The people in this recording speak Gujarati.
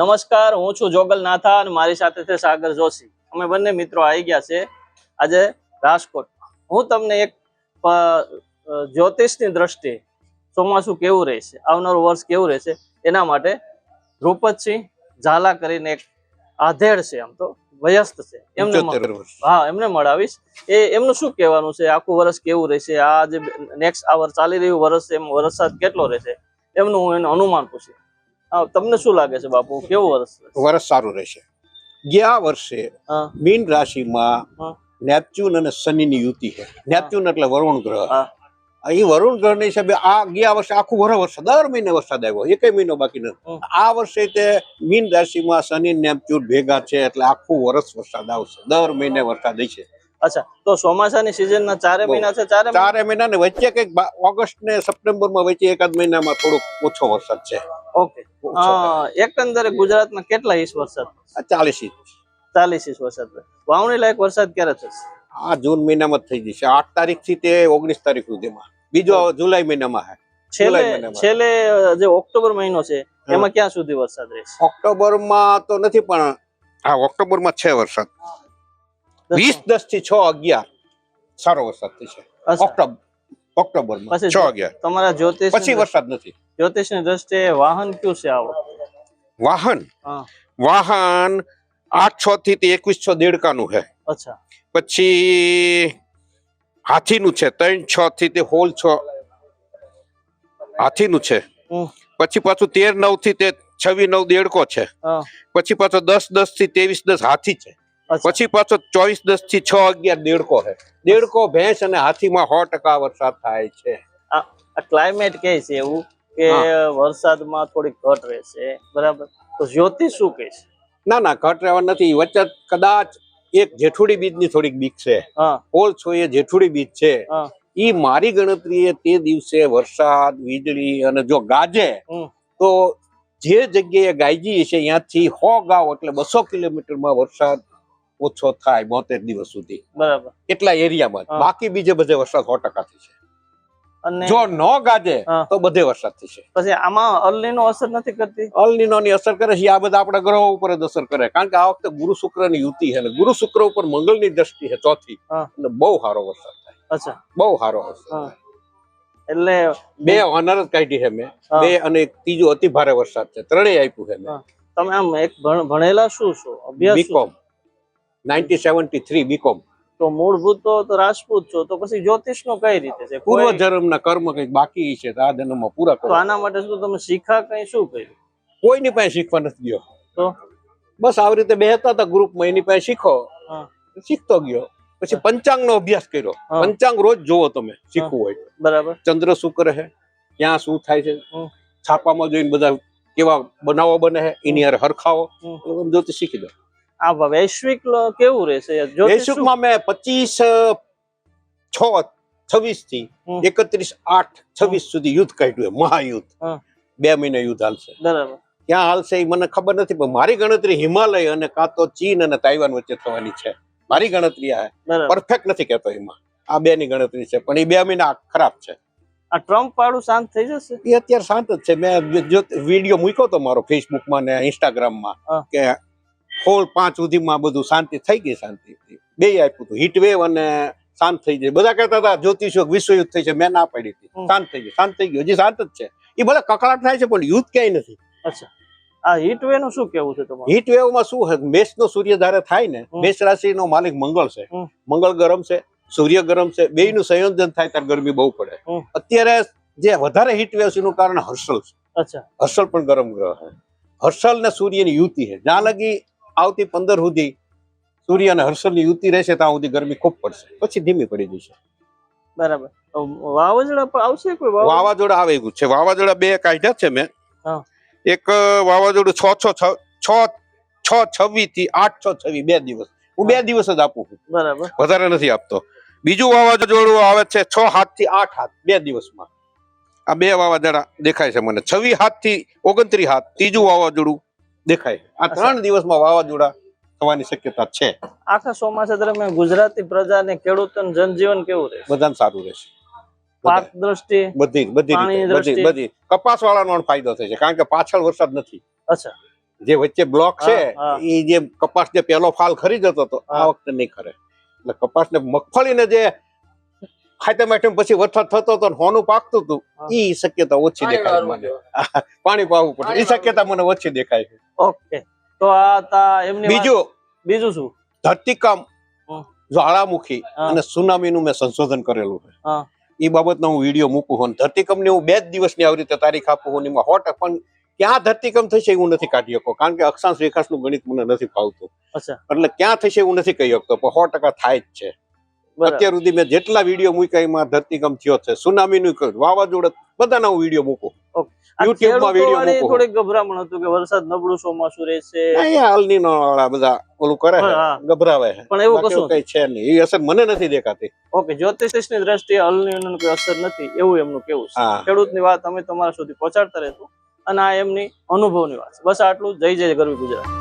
નમસ્કાર, હું છું જોગલ નાથા અને મારી સાથે છે સાગર જોશી. અમે બંને મિત્રો આવી ગયા છે આજે રાજકોટ. હું તમને એક જ્યોતિષની દ્રષ્ટિએ ચોમાસું કેવું રહેશે, આવનારું વર્ષ કેવું રહેશે એના માટે ધ્રુપદસિંહ ઝાલા કરીને એક આધેડ છે, આમ તો વયસ્ત છે, એમને મળાવીશ. એમનું શું કહેવાનું છે, આખું વર્ષ કેવું રહેશે, આ જે નેક્સ્ટ આ ચાલી રહ્યું વર્ષ છે એમ વરસાદ કેટલો રહેશે એમનું હું એનું અનુમાન પૂછીશ. તમને શું લાગે છે બાપુ, કેવું વર્ષ સારું રહેશે? ગયા વર્ષે મીન રાશિમાં નેપચ્યુન અને શનિની યુતિ છે. નેપચ્યુન એટલે વરુણ ગ્રહ. એ વરુણ ગ્રહ ના હિસાબે આ ગયા વર્ષે આખું વર્ષ દર મહિને વરસાદ આવ્યો, એક મહિનો બાકી નથી. આ વર્ષે તે મીન રાશિમાં શનિ નેપચ્યુન ભેગા છે એટલે આખું વર્ષ વરસાદ આવશે, દર મહિને વરસાદ છે. અચ્છા, તો ચોમાસાની સિઝન ના 4 મહિના છે, 4 મહિના ને વચ્ચે કઈક ઓગસ્ટ ને સપ્ટેમ્બર માં વચ્ચે એકાદ મહિનામાં થોડોક ઓછો વરસાદ છે. ઓકે, એકંદરે ગુજરાતમાં કેટલા ઇંચ વરસાદ? 40 ઇંચ. 40 ઇંચ વરસાદ. વાવણી લાયક વરસાદ ક્યારે થશે? આ જૂન મહિનામાં થઈ જશે, 8 તારીખ થી તે 19 તારીખ સુધીમાં. બીજો જુલાઈ મહિનામાં છેલ્લે જે ઓક્ટોબર મહિનો છે એમાં ક્યાં સુધી વરસાદ રહેશે? ઓક્ટોબર માં તો નથી, પણ હા ઓક્ટોબર માં છે વરસાદ. 20-10 થી 6-11 સારો વરસાદ થશે. ઓક્ટોબર માં 6-11 તમારા જ્યોતિષ પછી વરસાદ નથી. જ્યોતિષની દ્રષ્ટિએ વાહન કયું છે આવો? વાહન 8-6 થી 21-6 દેડકાનું છે. અચ્છા. પછી હાથીનું છે, 3-6 થી 16-6 હાથીનું છે. પછી પાછું 13-9 થી 26-9 દેડકો છે. પછી પાછો 10-10 થી 23-10 હાથી છે. પછી પાછો 24-10 થી 6-11 દેડકો છે. દેડકો, ભેંસ અને હાથીમાં 100% વરસાદ થાય છે. આ ક્લાઇમેટ કે છે એવું કે વરસાદમાં થોડીક ઘટ રહેશે, બરાબર? તો જ્યોતિષ શું કહે છે? ના, ઘટ રહેવા નથી. વચ્ચે કદાચ એક જેઠુડી બીજની થોડીક બીક છે. પોલ છો એ જેઠુડી બીજ છે. ઈ મારી ગણતરીએ તે દિવસે વરસાદ, વીજળી અને જો ગાજે તો જે જગ્યાએ ગાયજી છે ત્યાંથી 100 ગાવ એટલે 200 કિલોમીટરમાં વરસાદ ઓછો થાય 72 દિવસ સુધી, બરાબર? એટલા એરિયામાં. બાકી બીજે બધે વરસાદ 100% થશે. અને જો ન ગાજે તો બધે વરસાદ થશે. પછી આમાં અલનીનો અસર નથી કરતી? અલનીનો ની અસર કરે છે. આ બધા આપણા ગ્રહો ઉપર જ અસર કરે, કારણ કે આ વખતે ગુરુ શુક્ર ની યુતિ છે. ગુરુ શુક્ર ઉપર મંગળની દ્રષ્ટિ છે, ચોથી. એટલે બહુ સારો વરસાદ થાય. અચ્છા, બહુ સારો વરસાદ. એટલે 2 ઓનર જ કાઢી છે મેં, 2 અને ત્રીજો અતિ ભારે વરસાદ છે. ત્રણેય આપ્યું છે મેં. તમે આમ એક ભણેલા શું છો? અભ્યાસ? BCom 1973 BCom. તો મૂળભૂત તો રાજપૂત છો, તો પછી જ્યોતિષ નો કઈ રીતે છે? પૂર્વ જન્મના કર્મ કઈક બાકી છે આ જન્મમાં પૂરા કરો. તો આના માટે શું તમે શીખા કઈ શું કર્યું? કોઈની પાસે શીખવા નથી ગયો. તો બસ આવી રીતે બેહતા હતા ગ્રુપમાં, એની પાસે શીખતો ગયો. પછી પંચાંગ નો અભ્યાસ કર્યો. પંચાંગ રોજ જોવો તમે, શીખવું હોય. બરાબર. ચંદ્ર શુક્ર છે, ક્યાં શું થાય છે, છાપામાં જોઈને બધા કેવા બનાવો બને છે એની હારે હરખાવો, જ્યોતિષ શીખી દો. આ વૈશ્વિક કેવું રહેશે? વૈશ્વિકમાં મેં 25/6/26 થી 31/8/26 સુધી યુદ્ધ કાઢ્યું, મહાયુદ્ધ. 2 મહિના યુદ્ધ હાલશે. બરાબર. ક્યાં હાલશે એ મને ખબર નથી, પણ મારી ગણતરી હિમાલય અને કાં તો ચીન અને તાઇવાન વચ્ચે થવાની છે. મારી ગણતરી આ પરફેક્ટ નથી કહેતો, એમાં આ 2 ની ગણતરી છે, પણ એ 2 મહિના ખરાબ છે. આ ટ્રમ્પ વાળું શાંત થઈ જશે? એ અત્યારે શાંત જ છે. મેં વિડીયો મૂક્યો તો મારો ફેસબુકમાં ને ઇન્સ્ટાગ્રામમાં કે 4-5 સુધીમાં બધું શાંતિ થઈ ગઈ. શાંતિ 2 આપ્યું હતું, હીટ વેવ અને શાંત થઈ જાય. બધા કહેતા હતા જ્યોતિષો વિશ્વયુદ્ધ થઈ છે, મેં ના પાડી હતી. શાંત થઈ ગયું, શાંત થઈ ગયું. હજી શાંત જ છે. એ બધા કકળાટ થાય છે પણ યુદ્ધ ક્યાંય નથી. અચ્છા, આ હીટ વેવ નું શું કેવું છે તમારું? હીટ વેવ માં શું છે, મેષ નો સૂર્ય ધારે થાય ને, મેષ રાશિ નો માલિક મંગળ છે. મંગળ ગરમ છે, સૂર્ય ગરમ છે, બેયનું સંયોજન થાય ત્યારે ગરમી બહુ પડે. અત્યારે જે વધારે હીટ વેવ છે એનું કારણ હર્ષલ છે. અચ્છા, હર્ષલ પણ ગરમ ગ્રહ છે. હર્ષલ ને સૂર્યની યુતિ છે. જ્યાં લગી આવતી 15 સુધી સૂર્ય અને હર્ષલ ની યુતિ રહેશે ત્યાં સુધી ગરમી ખૂબ પડશે, પછી ધીમી પડી જશે. બરાબર. વાવાઝોડા આવશે? કોઈ વાવાઝોડા આવે એવું છે. વાવાઝોડા 2 કાઢ્યા છે મેં. એક વાવાઝોડું 6/26 થી 8/26 2 દિવસ. હું 2 દિવસ જ આપું છું, બરાબર, વધારે નથી આપતો. બીજું વાવાઝોડું આવે છે 6/7 થી 8/7 2 દિવસમાં. આ 2 વાવાઝોડા દેખાય છે મને. 26/7 થી 29/7 ત્રીજું વાવાઝોડું દેખાય. આ 3 દિવસમાં વાવાઝોડા થવાની શક્યતા છે. આખા ચોમાસા દરમિયાન ગુજરાતી પ્રજાને ખેડૂતોનું જનજીવન કેવું રહેશે? બધાને સારું રહેશે. પાક દ્રષ્ટિએ બધી પાણીની રીતે દ્રષ્ટિએ? બધી કપાસ વાળાનો ફાયદો થશે કારણ કે પાછળ વરસાદ નથી. અચ્છા, જે વચ્ચે બ્લોક છે હા. એ જે કપાસ જે પહેલો ફાલ ખરી જતો હતો આ વખતે નહીં ખરે. એટલે કપાસ ને મગફળીને જે ખાતમ આઈટમ પછી વરસાદ થતો હતો ને હોનું પાકતું હતું એ શક્યતા ઓછી દેખાય મને. પાણી પાવું પડે એ શક્યતા મને ઓછી દેખાય છે. ઓકે, તો આ તા એમની બીજું શું? ધરતીકંપ, હમ. જ્વાળામુખી હા. અને સુનામીનું મેં સંશોધન કરેલું છે. હા. એ બાબતનો હું વિડીયો મૂકું છું. ધરતીકંપની હું 2 જ દિવસની આવી રીતે તારીખ આપું છું. એમાં 100% પણ ક્યાં ધરતીકંપ થશે એવું નથી કાઢી શકો કારણ કે અક્ષાંશ રેખાંશનું ગણિત મને નથી ફાવતું. અચ્છા, એટલે ક્યાં થશે એવું નથી કહી શકતો પણ 100% થાય જ છે. બરાબર. અત્યાર સુધી મેં જેટલા વિડીયો મૂક્યા એમાં ધરતીકંપ થયો છે, સુનામીનું વાવાઝોડા બધાના હું વિડીયો મૂકું. આ YouTube માં video ખેડૂતોવાળી મૂકો. થોડીક ગભરામણ હતું કે વરસાદ નબળું ચોમાસું રહેશે, અહીંયા હાલનીનો વાળા બધા ઓલું કરે છે, હા. ગભરાવે છે. પણ એવું બાકી કશું કઈ છે નહીં. એ અસર મને નથી દેખાતી. ઓકે, જ્યોતિષની દ્રષ્ટિએ અલ નિનોની કોઈ અસર નથી એવું એમનું કેવું છે. હા. ખેડૂતની વાત અમે તમારા સુધી પહોંચાડતા રહેશું અને આ એમની અનુભવની વાત છે. બસ આટલું. જય જય ગરવી ગુજરાત.